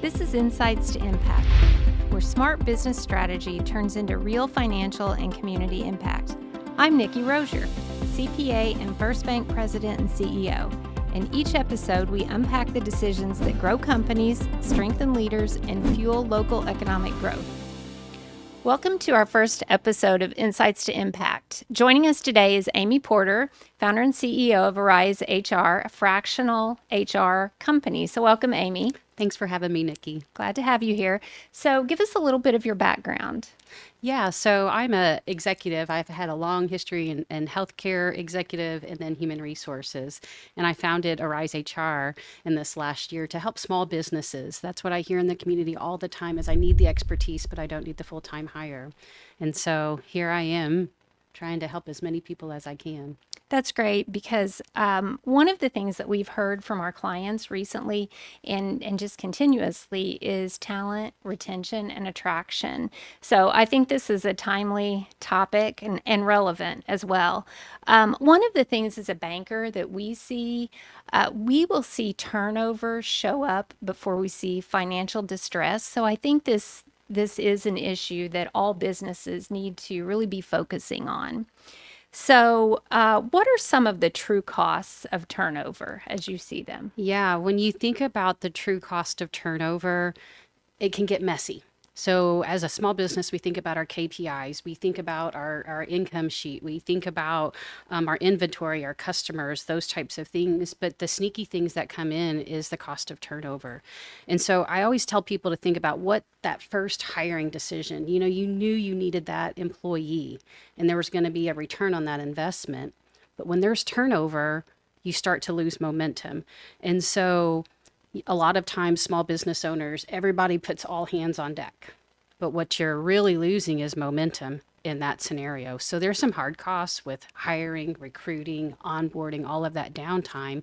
This is Insights to Impact, where smart business strategy turns into real financial and community impact. I'm Nikki Roser, CPA and First Bank President and CEO. In each episode, we unpack the decisions that grow companies, strengthen leaders, and fuel local economic growth. Welcome to our first episode of Insights to Impact. Joining us today is Amy Porter, founder and CEO of Arise HR, a fractional HR company. So welcome, Amy. Thanks for having me, Nikki. Glad to have you here. So give us a little bit of your background. Yeah, so I'm a executive. I've had a long history in healthcare executive and then human resources. And I founded Arise HR in this last year to help small businesses. That's what I hear in the community all the time is I need the expertise, but I don't need the full-time hire. And so here I am trying to help as many people as I can. That's great because one of the things that we've heard from our clients recently and just continuously is talent, retention, and attraction. So I think this is a timely topic and relevant as well. One of the things as a banker that we see, we will see turnover show up before we see financial distress. So I think this is an issue that all businesses need to really be focusing on. So what are some of the true costs of turnover as you see them? Yeah, when you think about the true cost of turnover, it can get messy. So as a small business, we think about our KPIs, we think about our income sheet, we think about our inventory, our customers, those types of things. But the sneaky things that come in is the cost of turnover. And so I always tell people to think about what that first hiring decision, you knew you needed that employee and there was going to be a return on that investment. But when there's turnover, you start to lose momentum. And so a lot of times, small business owners, everybody puts all hands on deck. But what you're really losing is momentum in that scenario. So there's some hard costs with hiring, recruiting, onboarding, all of that downtime.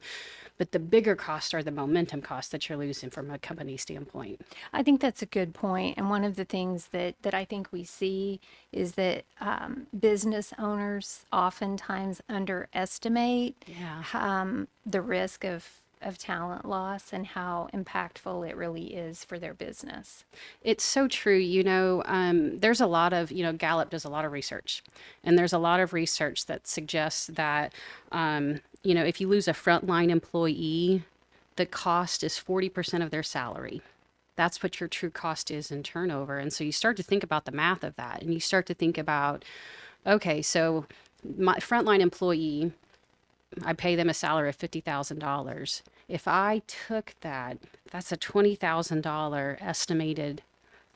But the bigger costs are the momentum costs that you're losing from a company standpoint. I think that's a good point. And one of the things that I think we see is that business owners oftentimes underestimate the risk of talent loss and how impactful it really is for their business. It's so true. There's a lot of, Gallup does a lot of research, and there's a lot of research that suggests that, if you lose a frontline employee, the cost is 40% of their salary. That's what your true cost is in turnover. And so you start to think about the math of that, and you start to think about, okay, so my frontline employee, I pay them a salary of $50,000. If I took that's a $20,000 estimated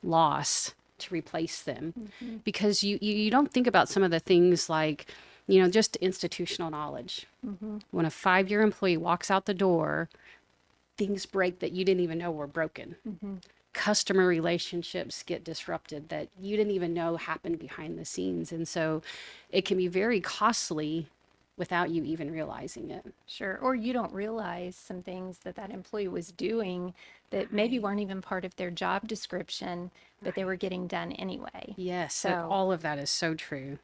loss to replace them. Mm-hmm. Because you don't think about some of the things like, just institutional knowledge. Mm-hmm. When a 5-year employee walks out the door, things break that you didn't even know were broken. Mm-hmm. Customer relationships get disrupted that you didn't even know happened behind the scenes. And so it can be very costly without you even realizing it. Sure. Or you don't realize some things that employee was doing that maybe weren't even part of their job description, but they were getting done anyway. Yes. So all of that is so true.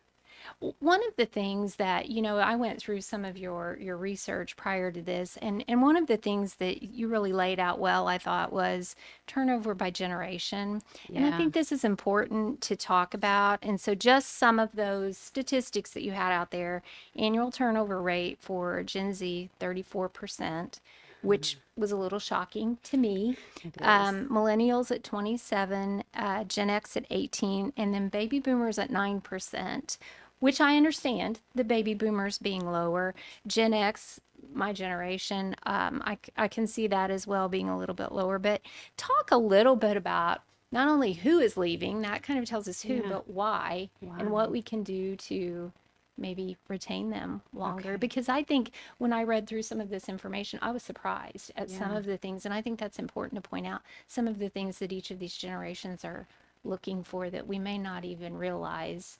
One of the things that, I went through some of your research prior to this, and one of the things that you really laid out well, I thought, was turnover by generation. Yeah. And I think this is important to talk about. And so just some of those statistics that you had out there, annual turnover rate for Gen Z, 34%. Which was a little shocking to me. Millennials at 27, Gen X at 18, and then baby boomers at 9%, which I understand, the baby boomers being lower. Gen X, my generation, I can see that as well being a little bit lower. But talk a little bit about not only who is leaving, that kind of tells us who, but why, and what we can do to maybe retain them longer. Okay. Because I think when I read through some of this information, I was surprised at some of the things. And I think that's important to point out some of the things that each of these generations are looking for that we may not even realize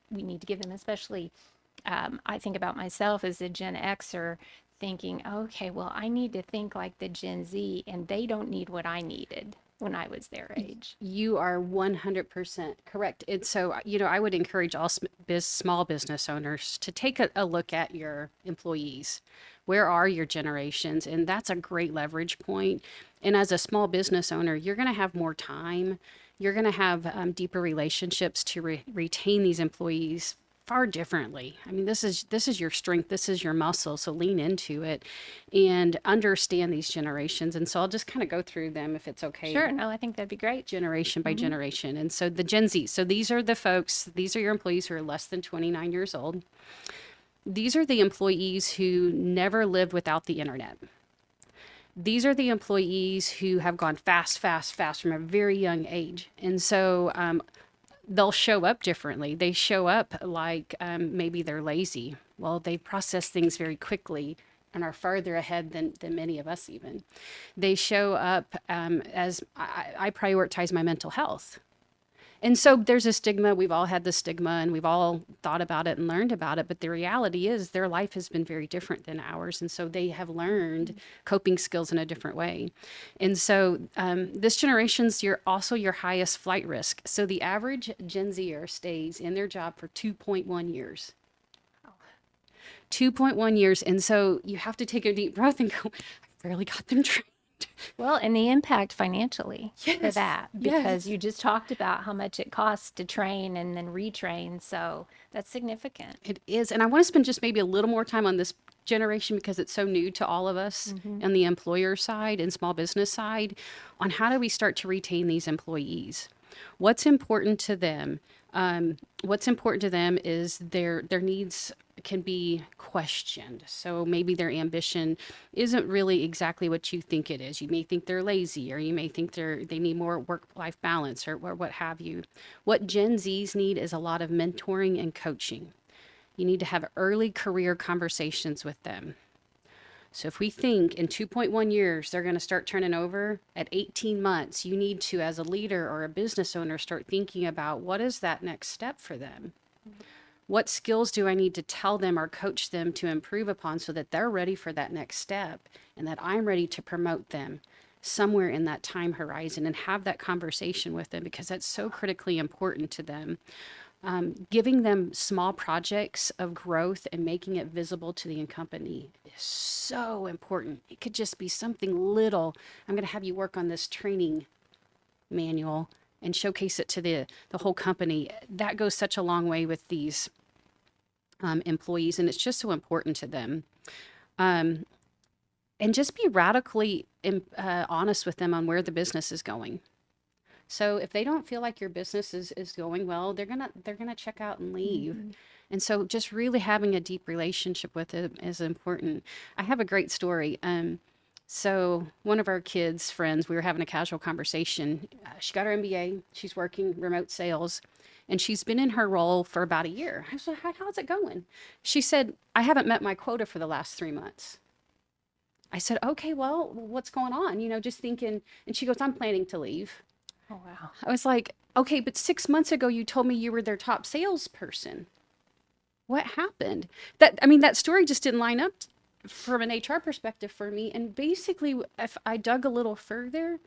we need to give them, especially I think about myself as a Gen Xer thinking, okay, well, I need to think like the Gen Z and they don't need what I needed when I was their age. You are 100% correct. And so, I would encourage all small business owners to take a look at your employees. Where are your generations? And that's a great leverage point. And as a small business owner, you're going to have more time. You're going to have deeper relationships to retain these employees far differently. I mean, this is your strength. This is your muscle. So lean into it and understand these generations. And so I'll just kind of go through them if it's okay, Sure. No, I think that'd be great. generation by Hmm. generation. And so the Gen Z. So these are the folks. These are your employees who are less than 29 years old. These are the employees who never lived without the internet. These are the employees who have gone fast, fast, fast from a very young age. And so they'll show up differently. They show up like maybe they're lazy. Well, they process things very quickly and are farther ahead than many of us even. They show up as I prioritize my mental health. And so there's a stigma. We've all had the stigma and we've all thought about it and learned about it. But the reality is their life has been very different than ours. And so they have learned coping skills in a different way. And so this generation's also your highest flight risk. So the average Gen Zer stays in their job for 2.1 years. 2.1 years. And so you have to take a deep breath and go, I really got them trained. Well, and the impact financially for Yes. that, because Yes. you just talked about how much it costs to train and then retrain. So that's significant. It is. And I want to spend just maybe a little more time on this generation because it's so new to all of us Hmm. on the employer side and small business side on how do we start to retain these employees? What's important to them? What's important to them is their needs can be questioned. So maybe their ambition isn't really exactly what you think it is. You may think they're lazy, or you may think they need more work-life balance, or what have you. What Gen Zs need is a lot of mentoring and coaching. You need to have early career conversations with them. So if we think in 2.1 years they're going to start turning over at 18 months, you need to, as a leader or a business owner, start thinking about what is that next step for them? What skills do I need to tell them or coach them to improve upon so that they're ready for that next step and that I'm ready to promote them somewhere in that time horizon and have that conversation with them because that's so critically important to them. Giving them small projects of growth and making it visible to the company is so important. It could just be something little. I'm going to have you work on this training manual and showcase it to the whole company. That goes such a long way with these employees, and it's just so important to them. Um, and just be radically honest with them on where the business is going. So if they don't feel like your business is going well, they're gonna check out and leave. Hmm. And so just really having a deep relationship with it is important. I have a great story. So one of our kids' friends, we were having a casual conversation. She got her MBA. She's working remote sales, and she's been in her role for about a year. I said, how's it going? She said, I haven't met my quota for the last 3 months. I said, okay, well, what's going on? Just thinking. And she goes, I'm planning to leave. Oh, wow. I was like, okay, but 6 months ago you told me you were their top salesperson. What happened? That story just didn't line up from an HR perspective for me. And basically, if I dug a little further,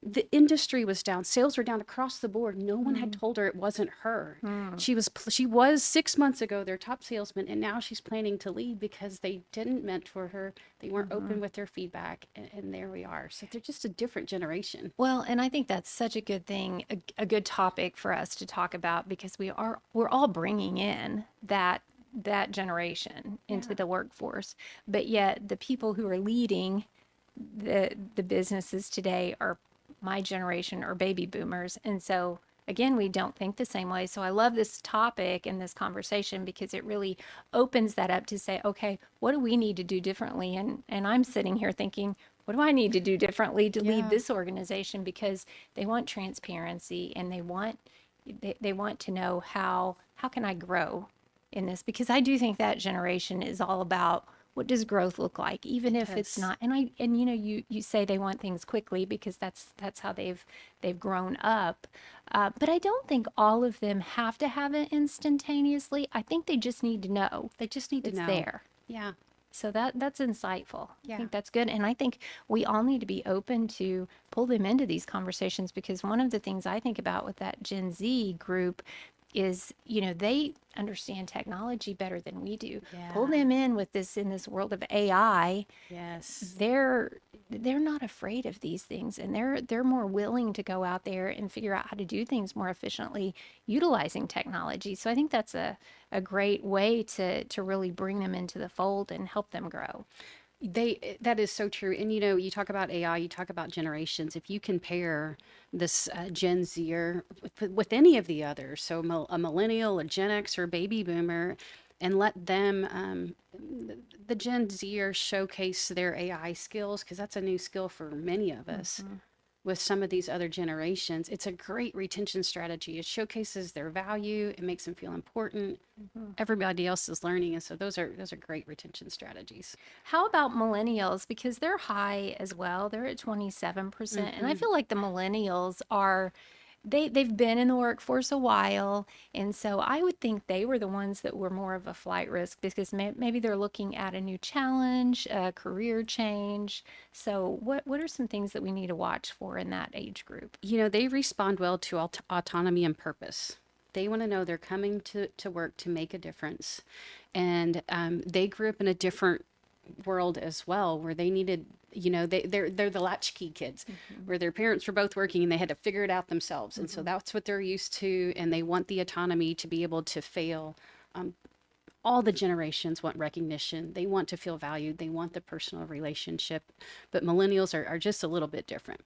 the industry was down. Sales were down across the board. No one had told her it wasn't her. Mm. She was 6 months ago their top salesman, and now she's planning to leave because they didn't mentor her. They weren't open with their feedback, and there we are. So they're just a different generation. Well, and I think that's such a good thing, a good topic for us to talk about because we're all bringing in that generation into the workforce, but yet the people who are leading the businesses today are my generation or baby boomers. And so again, we don't think the same way. So I love this topic and this conversation because it really opens that up to say, okay, what do we need to do differently? And I'm sitting here thinking, what do I need to do differently to lead Yeah. this organization? Because they want transparency and they want to know how can I grow in this? Because I do think that generation is all about what does growth look like, even if it's Yes. not. And you say they want things quickly because that's how they've grown up. But I don't think all of them have to have it instantaneously. I think they just need to know They just need to it's know. there. Yeah. So that's insightful. I Yeah. think that's good. And I think we all need to be open to pull them into these conversations because one of the things I think about with that Gen Z group is, they understand technology better than we do. Pull Yeah. them in with this in this world of AI. Yes. They're they're not afraid of these things, and they're more willing to go out there and figure out how to do things more efficiently utilizing technology. So I think that's a great way to really bring them into the fold and help them grow. That is so true. And you talk about AI, you talk about generations. If you compare this Gen Zer with any of the others, so a millennial, a Gen X, or a baby boomer, and let them, the Gen Zer showcase their AI skills, because that's a new skill for many of us. Hmm. With some of these other generations, it's a great retention strategy. It showcases their value, it makes them feel important. Hmm. Everybody else is learning, and so those are great retention strategies. How about millennials? Because they're high as well. They're at 27%. And I Hmm. feel like the millennials are they've been in the workforce a while, and so I would think they were the ones that were more of a flight risk because maybe they're looking at a new challenge, a career change. So what are some things that we need to watch for in that age group? They respond well to autonomy and purpose. They want to know they're coming to work to make a difference. And they grew up in a different world as well, where they needed, they're the latchkey kids, Hmm. where their parents were both working and they had to figure it out themselves. And so Hmm. that's what they're used to. And they want the autonomy to be able to fail. All the generations want recognition. They want to feel valued. They want the personal relationship. But millennials are just a little bit different.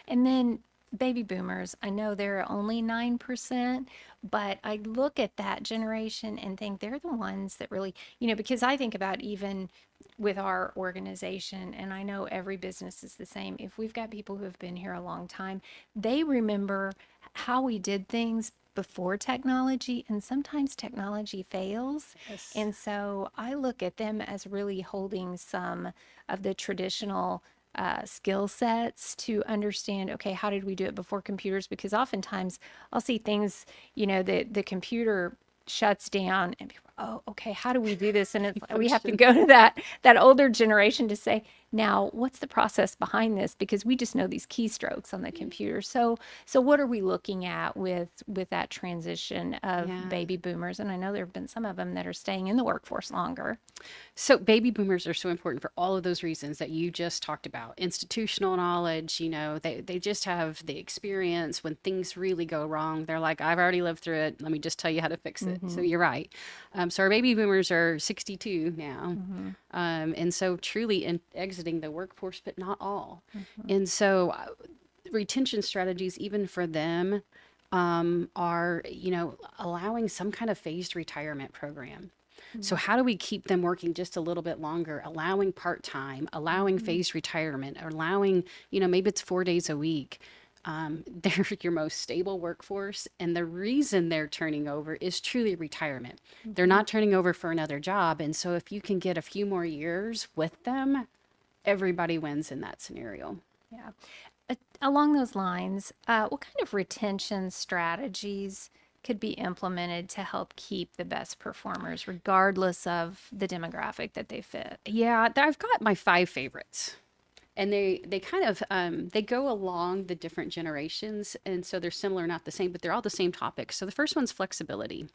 And then baby boomers, I know they're only 9%, but I look at that generation and think they're the ones that really, because I think about even with our organization, and I know every business is the same. If we've got people who have been here a long time, they remember how we did things before technology, and sometimes technology fails. Yes. And so I look at them as really holding some of the traditional skill sets to understand, okay, how did we do it before computers? Because oftentimes I'll see things, the computer shuts down and people, oh, okay, how do we do this? And it's, we have to Function. go to that older generation to say, now what's the process behind this? Because we just know these keystrokes on the computer. So what are we looking at with that transition of Yeah. baby boomers? And I know there have been some of them that are staying in the workforce longer. So baby boomers are so important for all of those reasons that you just talked about. Institutional knowledge, they just have the experience when things really go wrong. They're like, I've already lived through it. Let me just tell you how to fix it. So Mm-hmm. you're right. So our baby boomers are 62 now. Mm-hmm. And so truly exiting the workforce, but not all. Mm-hmm. And so retention strategies, even for them, are, allowing some kind of phased retirement program. So how do we keep them working just a little bit longer, allowing part-time, allowing Mm-hmm. phased retirement, allowing, maybe it's 4 days a week. They're your most stable workforce. And the reason they're turning over is truly retirement. They're Mm-hmm. not turning over for another job. And so if you can get a few more years with them, everybody wins in that scenario. Yeah. Along those lines, what kind of retention strategies could be implemented to help keep the best performers, regardless of the demographic that they fit? Yeah, I've got my five favorites. And they kind of they go along the different generations, and so they're similar, not the same, but they're all the same topics. So the first one's flexibility.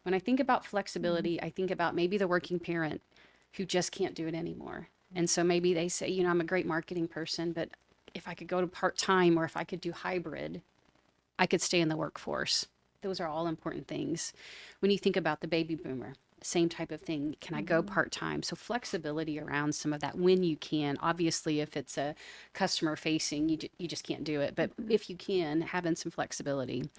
When I think about Mm-hmm. flexibility, I think about maybe the working parent who just can't do it anymore. And so maybe they say, I'm a great marketing person, but if I could go to part time or if I could do hybrid, I could stay in the workforce. Those are all important things. When you think about the baby boomer, same type of thing. Can I go Mm-hmm. part time? So flexibility around some of that when you can. Obviously, if it's a customer facing, you just can't do it. But Mm-hmm. if you can, having some flexibility.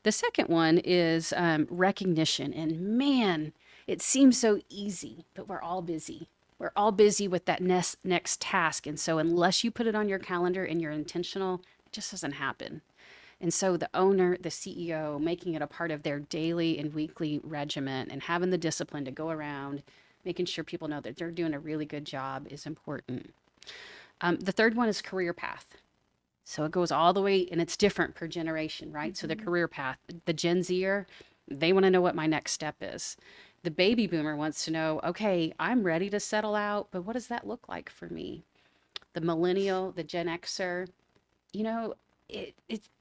The second one is recognition. And man, it seems so easy, but we're all busy. We're all busy with that next task. And so, unless you put it on your calendar and you're intentional, it just doesn't happen. And so the owner, the CEO, making it a part of their daily and weekly regimen and having the discipline to go around, making sure people know that they're doing a really good job is important. The third one is career path. So it goes all the way, and it's different per generation, right? So the Mm-hmm. career path, the Gen Zer, they want to know what my next step is. The baby boomer wants to know, okay, I'm ready to settle out, but what does that look like for me? The millennial, the Gen Xer, you know,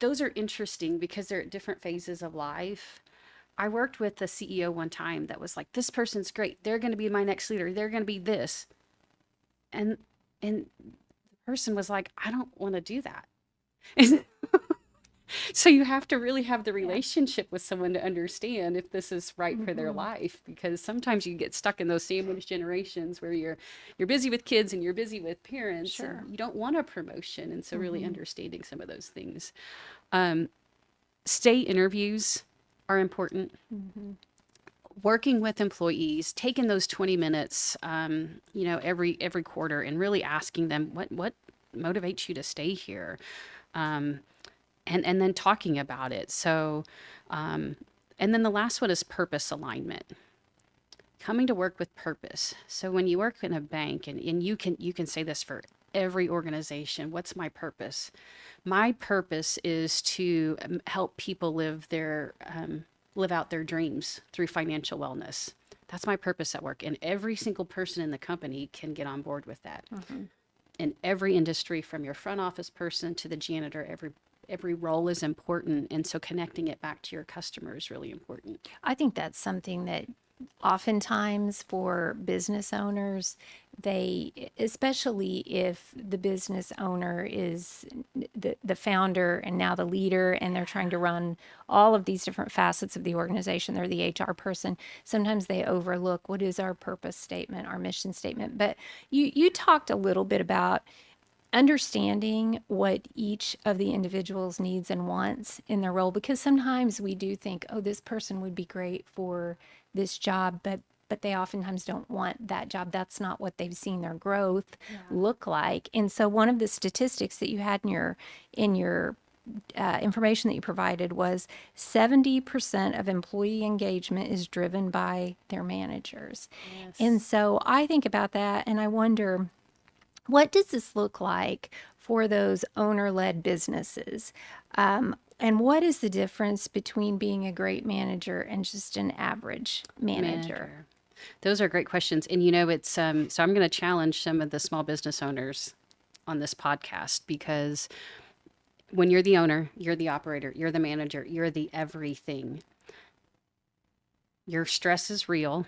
those are interesting because they're at different phases of life. I worked with a CEO one time that was like, this person's great. They're going to be my next leader. They're going to be this. And the person was like, I don't want to do that. So you have to really have the Yeah. relationship with someone to understand if this is right for their Hmm. life, because sometimes you get stuck in those sandwich generations where you're busy with kids and you're busy with parents and Sure. you don't want a promotion. And so really Hmm. understanding some of those things. Um, State interviews are important. Hmm. Working with employees, taking those 20 minutes, every quarter, and really asking them what motivates you to stay here, um, and then talking about it. So, and then the last one is purpose alignment. Coming to work with purpose. So when you work in a bank, and you can say this for every organization, what's my purpose? My purpose is to help people live out their dreams through financial wellness. That's my purpose at work, and every single person in the company can get on board with that. Hmm. In every industry, from your front office person to the janitor, every role is important, and so connecting it back to your customer is really important. I think that's something that oftentimes for business owners, they, especially if the business owner is the founder and now the leader, and they're trying to run all of these different facets of the organization, they're the HR person. Sometimes they overlook what is our purpose statement, our mission statement. But you talked a little bit about understanding what each of the individuals needs and wants in their role, because sometimes we do think, oh, this person would be great for this job, but they oftentimes don't want that job. That's not what they've seen their growth look like. And so one of the statistics that you had in your information that you provided was 70% of employee engagement is driven by their managers. And Yes. so I think about that and I wonder, what does this look like for those owner-led businesses? And what is the difference between being a great manager and just an average manager? Manager. Those are great questions. And it's so I'm going to challenge some of the small business owners on this podcast, because when you're the owner, you're the operator, you're the manager, you're the everything. Your stress is real.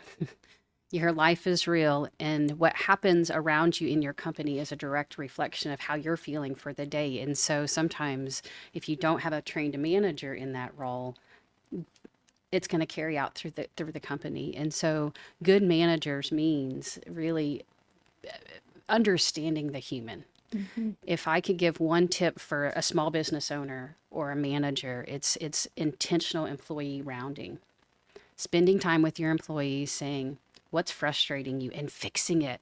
Your life is real, and what happens around you in your company is a direct reflection of how you're feeling for the day. And so sometimes if you don't have a trained manager in that role, it's going to carry out through the company. And so good managers means really understanding the human. Mm-hmm. If I could give one tip for a small business owner or a manager, it's intentional employee rounding. Spending time with your employees, saying what's frustrating you and fixing it.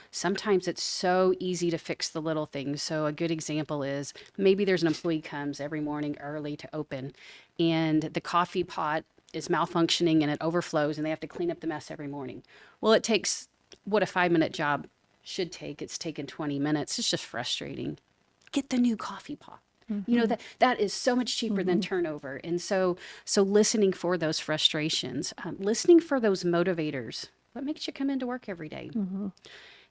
Sometimes it's so easy to fix the little things. So a good example is maybe there's an employee comes every morning early to open, and the coffee pot is malfunctioning and it overflows, and they have to clean up the mess every morning. Well, it takes what a 5-minute job should take. It's taken 20 minutes. It's just frustrating. Get the new coffee pot. Mm-hmm. That is so much cheaper than Mm-hmm. turnover. And so listening for those frustrations, listening for those motivators. What makes you come into work every day? Mm-hmm.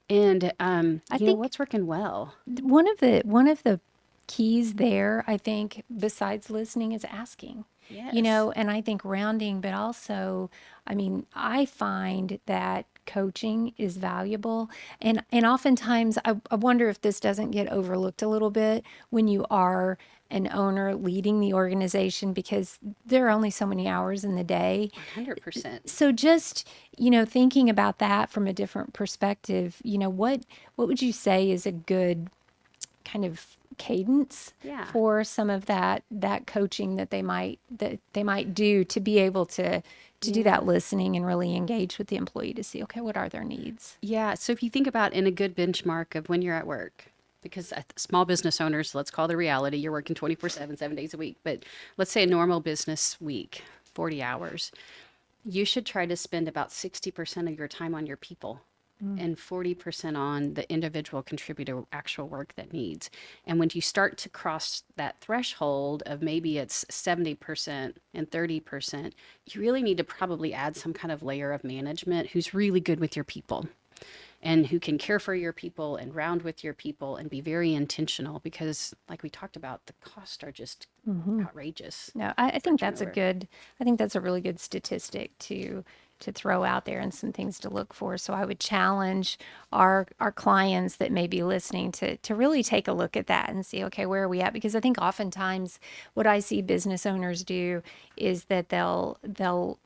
And I think what's working well? one of the keys there, I think, besides listening, is asking. Yes. And I think rounding, but also, I mean, I find that coaching is valuable. And oftentimes I wonder if this doesn't get overlooked a little bit when you are an owner leading the organization, because there are only so many hours in the day. 100%. So just, thinking about that from a different perspective, what would you say is a good kind of cadence Yeah. for some of that coaching that they might do to be able to do that Yeah. listening and really engage with the employee to see, okay, what are their needs? Yeah. So if you think about in a good benchmark of when you're at work, because small business owners, let's call the reality, you're working 24/7, 7 days a week. But let's say a normal business week, 40 hours. You should try to spend about 60% of your time on your people and 40% on the individual contributor actual work that needs. And when you start to cross that threshold of maybe it's 70% and 30%, you really need to probably add some kind of layer of management who's really good with your people and who can care for your people and round with your people and be very intentional, because like we talked about, the costs are just outrageous No, I for think that's a turnover. good, I think that's a really good statistic to to throw out there and some things to look for. So I would challenge our clients that may be listening to really take a look at that and see, okay, where are we at? Because I think oftentimes what I see business owners do is that they'll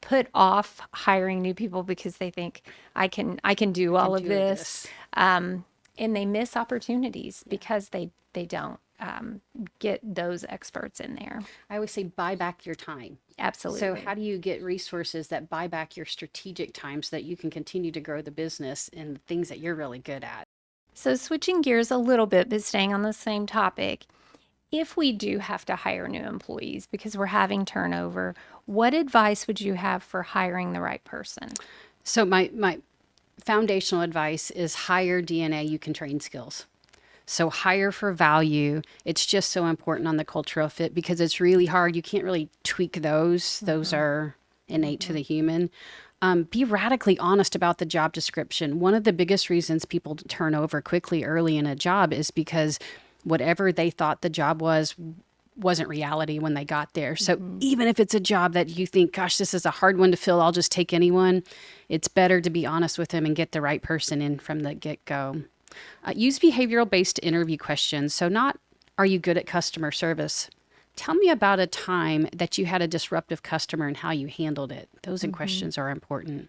put off hiring new people because they think I can do I can all of do this, this. and they miss opportunities because they don't get those experts in there. I always say buy back your time. So Absolutely. how do you get resources that buy back your strategic time so that you can continue to grow the business in the things that you're really good at? So switching gears a little bit, but staying on the same topic, if we do have to hire new employees because we're having turnover, what advice would you have for hiring the right person? So my foundational advice is hire DNA you can train skills. So hire for value. It's just so important on the cultural fit because it's really hard. You can't really tweak those. Those are innate to the human. Be radically honest about the job description. One of the biggest reasons people turn over quickly early in a job is because whatever they thought the job was wasn't reality when they got there. So even if it's a job that you think, gosh, this is a hard one to fill, I'll just take anyone, it's better to be honest with them and get the right person in from the get go. Use behavioral based interview questions. So, not are you good at customer service? Tell me about a time that you had a disruptive customer and how you handled it. Those questions are important.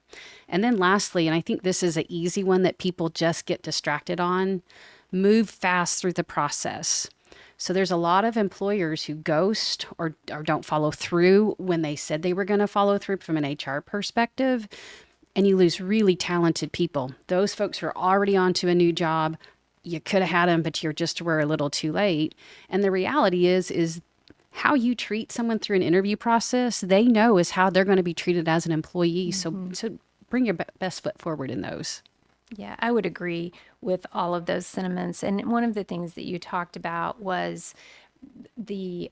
And then, lastly, and I think this is an easy one that people just get distracted on, move fast through the process. So, there's a lot of employers who ghost or don't follow through when they said they were going to follow through from an HR perspective, and you lose really talented people. Those folks are already onto a new job. You could have had them, but you're just were a little too late. And the reality is how you treat someone through an interview process, they know is how they're going to be treated as an employee. So bring your best foot forward in those. Yeah, I would agree with all of those sentiments. And one of the things that you talked about was the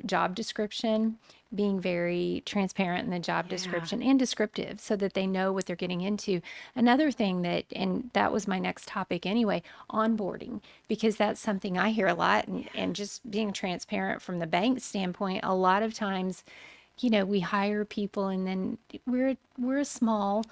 job description, being very transparent in the job Yeah. description and descriptive so that they know what they're getting into. Another thing that, and that was my next topic anyway, onboarding, because that's something I hear a lot. And just being transparent from the bank standpoint, a lot of times, we hire people and then we're a small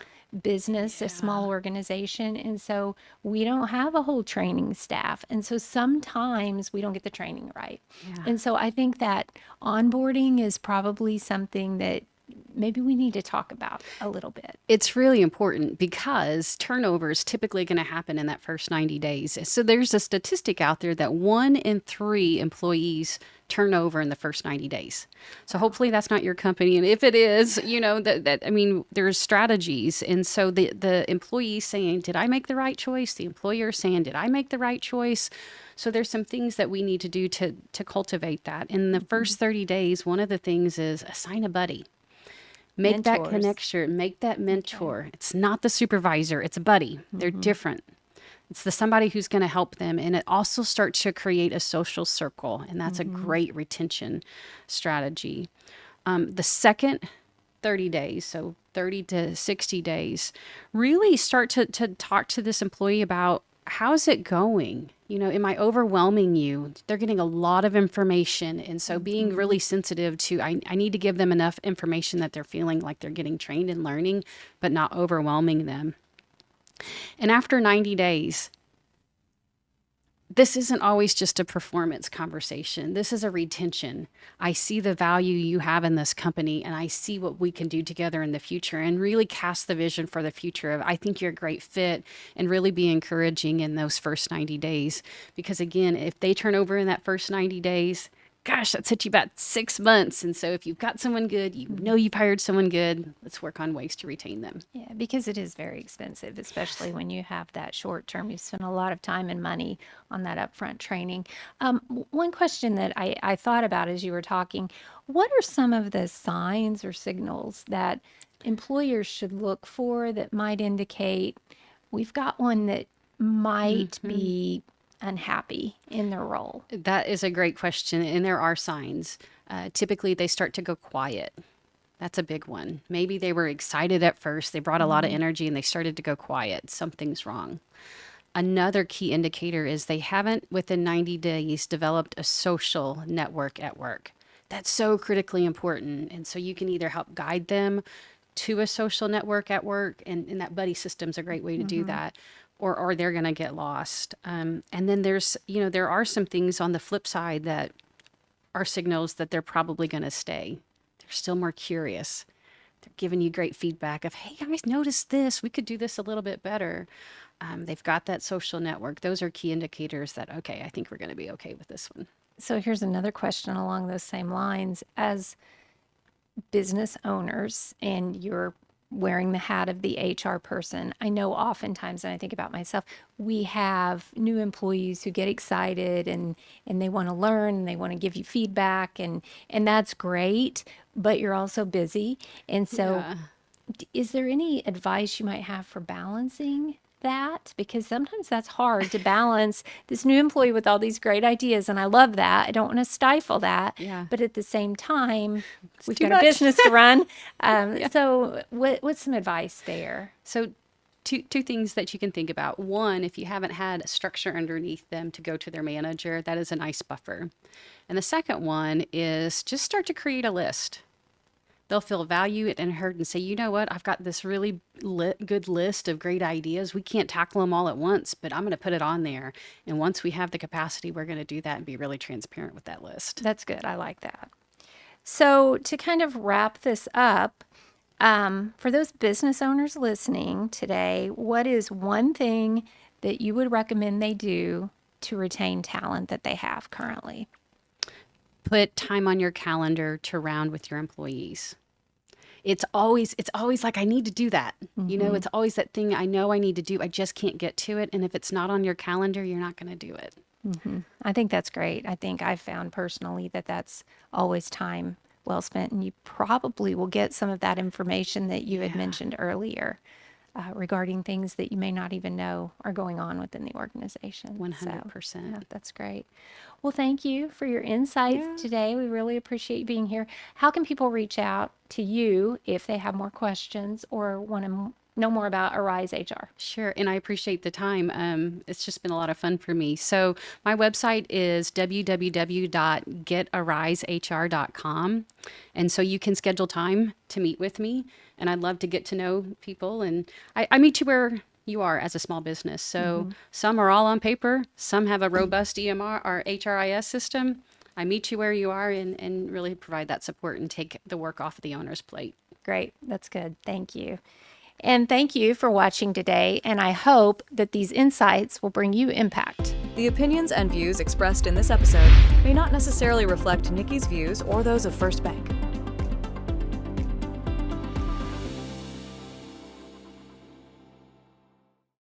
business, a Yeah. small organization, and so we don't have a whole training staff. And so sometimes we don't get the training right. Yeah. And so I think that onboarding is probably something that maybe we need to talk about a little bit. It's really important because turnover is typically going to happen in that first 90 days. So there's a statistic out there that 1 in 3 employees turn over in the first 90 days. So hopefully that's not your company. And if it is, that I mean, there's strategies. And so the employee saying, did I make the right choice? The employer saying, did I make the right choice? So there's some things that we need to do to cultivate that. In the first 30 days, one of the things is assign a buddy. Make that Mentors. connection, make that Okay. mentor. It's not the supervisor, it's a buddy. They're different. It's the somebody who's going to help them. And it also starts to create a social circle. And that's a great retention strategy. The second 30 days, so 30 to 60 days, really start to talk to this employee about how's it going? Am I overwhelming you? They're getting a lot of information. And so being really sensitive to, I need to give them enough information that they're feeling like they're getting trained and learning, but not overwhelming them. And after 90 days, this isn't always just a performance conversation. This is a retention. I see the value you have in this company and I see what we can do together in the future and really cast the vision for the future of I think you're a great fit and really be encouraging in those first 90 days. Because again, if they turn over in that first 90 days, gosh, that's hit you about 6 months. And so if you've got someone good, you've hired someone good, let's work on ways to retain them. Yeah, because it is very expensive, especially when you have that short term. You spend a lot of time and money on that upfront training. One question that I thought about as you were talking, what are some of the signs or signals that employers should look for that might indicate we've got one that might be unhappy in their role? That is a great question. And there are signs. Typically, they start to go quiet. That's a big one. Maybe they were excited at first, they brought a lot of energy, and they started to go quiet. Something's wrong. Another key indicator is they haven't, within 90 days, developed a social network at work. That's so critically important. And so you can either help guide them to a social network at work, and that buddy system's a great way to do that, or they're going to get lost. And then there's, there are some things on the flip side that are signals that they're probably going to stay. They're still more curious. They're giving you great feedback of, hey, guys, notice this. We could do this a little bit better. They've got that social network. Those are key indicators that, okay, I think we're going to be okay with this one. So here's another question along those same lines. As business owners, and you're wearing the hat of the HR person, I know oftentimes, and I think about myself, we have new employees who get excited and they want to learn and they want to give you feedback, and that's great, but you're also busy. And so Yeah. is there any advice you might have for balancing that? Because sometimes that's hard to balance this new employee with all these great ideas. And I love that. I don't want to stifle that. Yeah. But at the same time, we've too got much. a business to run. So what's some advice there? So two things that you can think about. One, if you haven't had a structure underneath them to go to their manager, that is a nice buffer. And the second one is just start to create a list. They'll feel valued and heard and say, you know what, I've got this really good list of great ideas. We can't tackle them all at once, but I'm going to put it on there. And once we have the capacity, we're going to do that and be really transparent with that list. That's good. I like that. So to kind of wrap this up, for those business owners listening today, what is one thing that you would recommend they do to retain talent that they have currently? Put time on your calendar to round with your employees. It's always like, I need to do that. It's always that thing I know I need to do. I just can't get to it. And if it's not on your calendar, you're not going to do it. I think that's great. I think I've found personally that that's always time well spent. And you probably will get some of that information that you had mentioned earlier regarding things that you may not even know are going on within the organization. 100%. So, yeah, that's great. Well, thank you for your insights today. We really appreciate you being here. How can people reach out to you if they have more questions or want to know more about Arise HR? Sure. And I appreciate the time. It's just been a lot of fun for me. So my website is www.getarisehr.com. And so you can schedule time to meet with me. And I'd love to get to know people. And I meet you where you are as a small business. So some are all on paper. Some have a robust EMR or HRIS system. I meet you where you are and really provide that support and take the work off of the owner's plate. Great. That's good. Thank you. And thank you for watching today. And I hope that these insights will bring you impact. The opinions and views expressed in this episode may not necessarily reflect Nikki's views or those of First Bank.